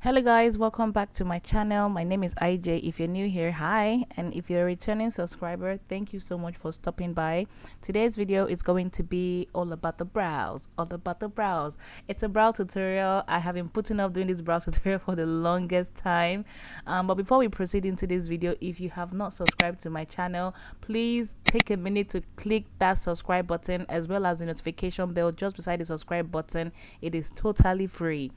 Hello guys, welcome back to my channel. My name is IJ. If you're new here, hi, and if you're a returning subscriber, thank you so much for stopping by. Today's video is going to be all about the brows. It's a brow tutorial. I have been putting off doing this brow tutorial for the longest time, but before we proceed into this video, if you have not subscribed to my channel, please take a minute to click that subscribe button as well as the notification bell just beside the subscribe button. It is totally free.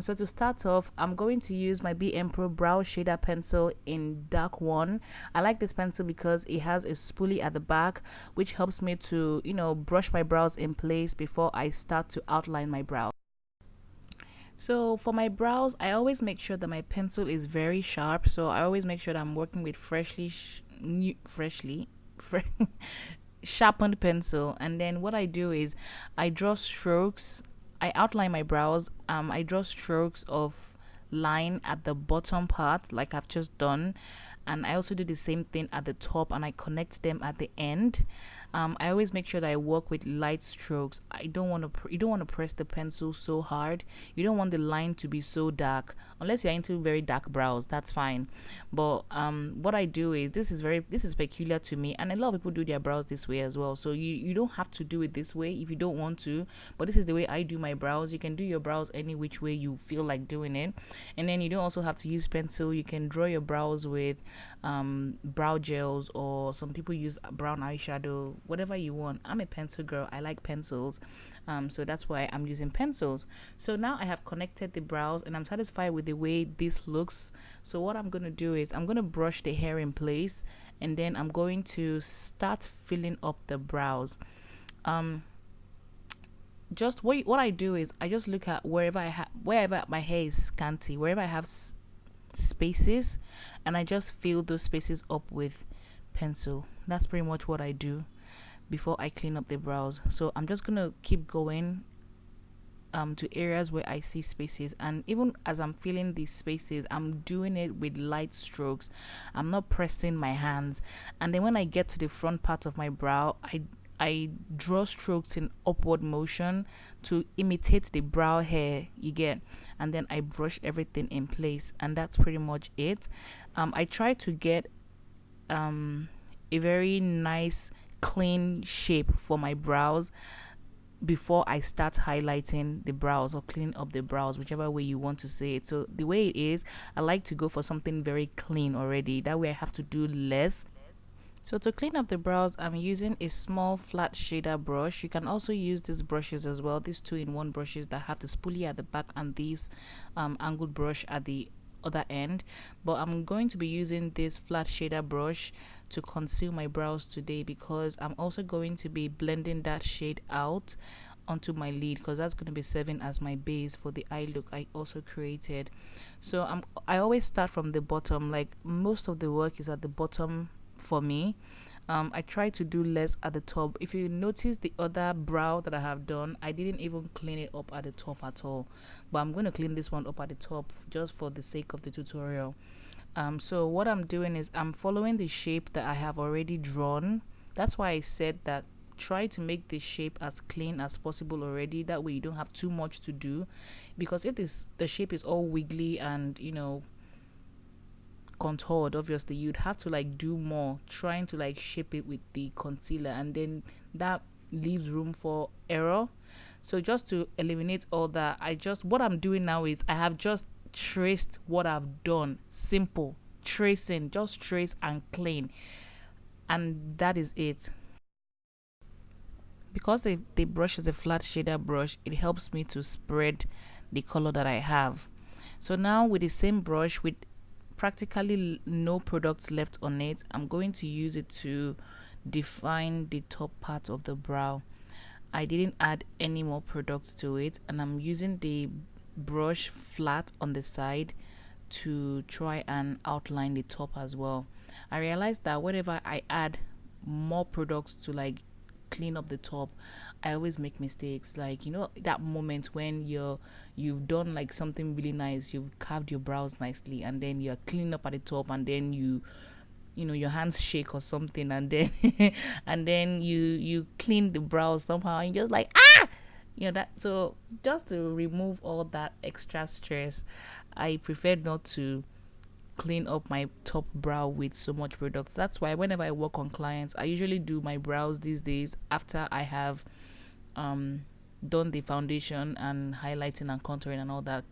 So to start off, I'm going to use my BMPRO brow shader pencil in dark one. I like this pencil because it has a spoolie at the back, which helps me to, brush my brows in place before I start to outline my brows. So for my brows, I always make sure that my pencil is very sharp. So I always make sure that I'm working with sharpened pencil. And then what I do is I draw strokes. I outline my brows. I draw strokes of line at the bottom part like I've just done, and I also do the same thing at the top, and I connect them at the end. I always make sure that I work with light strokes. You don't want to press the pencil so hard. You don't want the line to be so dark, unless you're into very dark brows. That's fine. But what I do is this is peculiar to me, and a lot of people do their brows this way as well. So you don't have to do it this way if you don't want to. But this is the way I do my brows. You can do your brows any which way you feel like doing it, and then you don't also have to use pencil. You can draw your brows with brow gels, or some people use brown eyeshadow, whatever you want. I'm a pencil girl. I like pencils, so that's why I'm using pencils. So now I have connected the brows and I'm satisfied with the way this looks. So what I'm going to do is I'm going to brush the hair in place, and then I'm going to start filling up the brows. Just what I do is I just look at wherever my hair is scanty, wherever I have spaces, and I just fill those spaces up with pencil. That's pretty much what I do before I clean up the brows. So I'm just gonna keep going to areas where I see spaces, and even as I'm filling these spaces, I'm doing it with light strokes. I'm not pressing my hands. And then when I get to the front part of my brow, I draw strokes in upward motion to imitate the brow hair you get, and then I brush everything in place, and that's pretty much it. I try to get a very nice clean shape for my brows before I start highlighting the brows or cleaning up the brows, whichever way you want to say it. So the way it is, I like to go for something very clean already. That way I have to do less. So to clean up the brows, I'm using a small flat shader brush. You can also use these brushes as well, these two-in-one brushes that have the spoolie at the back and these angled brush at the other end. But I'm going to be using this flat shader brush to conceal my brows today, because I'm also going to be blending that shade out onto my lid, because that's going to be serving as my base for the eye look I also created. So I always start from the bottom. Like, most of the work is at the bottom for me. I try to do less at the top. If you notice the other brow that I have done, I didn't even clean it up at the top at all, but I'm going to clean this one up at the top just for the sake of the tutorial. So what I'm doing is I'm following the shape that I have already drawn. That's why I said that try to make the shape as clean as possible already. That way you don't have too much to do, because if the shape is all wiggly and contoured, obviously you'd have to like do more trying to like shape it with the concealer, and then that leaves room for error. So just to eliminate all that, what I'm doing now is I have just traced what I've done. Simple tracing, just trace and clean, and that is it. Because the brush is a flat shader brush, it helps me to spread the color that I have. So now with the same brush, with practically no products left on it, I'm going to use it to define the top part of the brow. I didn't add any more products to it, and I'm using the brush flat on the side to try and outline the top as well. I realized that whenever I add more products to like clean up the top, I always make mistakes. Like, that moment when you've done like something really nice, you've carved your brows nicely, and then you're cleaning up at the top, and then your hands shake or something, and then and then you clean the brows somehow, and you're just like, that. So just to remove all that extra stress, I prefer not to clean up my top brow with so much products. That's why whenever I work on clients, I usually do my brows these days after I have um done the foundation and highlighting and contouring and all that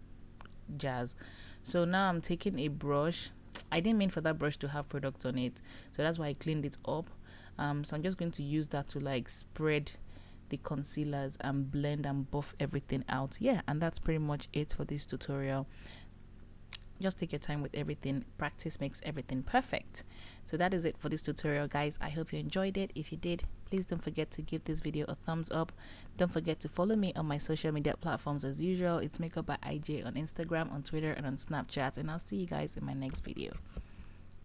jazz. So now I'm taking a brush. I didn't mean for that brush to have products on it, so that's why I cleaned it up. So I'm just going to use that to like spread the concealers and blend and buff everything out. Yeah, and that's pretty much it for this tutorial. Just take your time with everything. Practice makes everything perfect. So that is it for this tutorial, guys. I hope you enjoyed it. If you did, please don't forget to give this video a thumbs up. Don't forget to follow me on my social media platforms as usual. It's Makeup by IJ on Instagram, on Twitter, and on Snapchat. And I'll see you guys in my next video.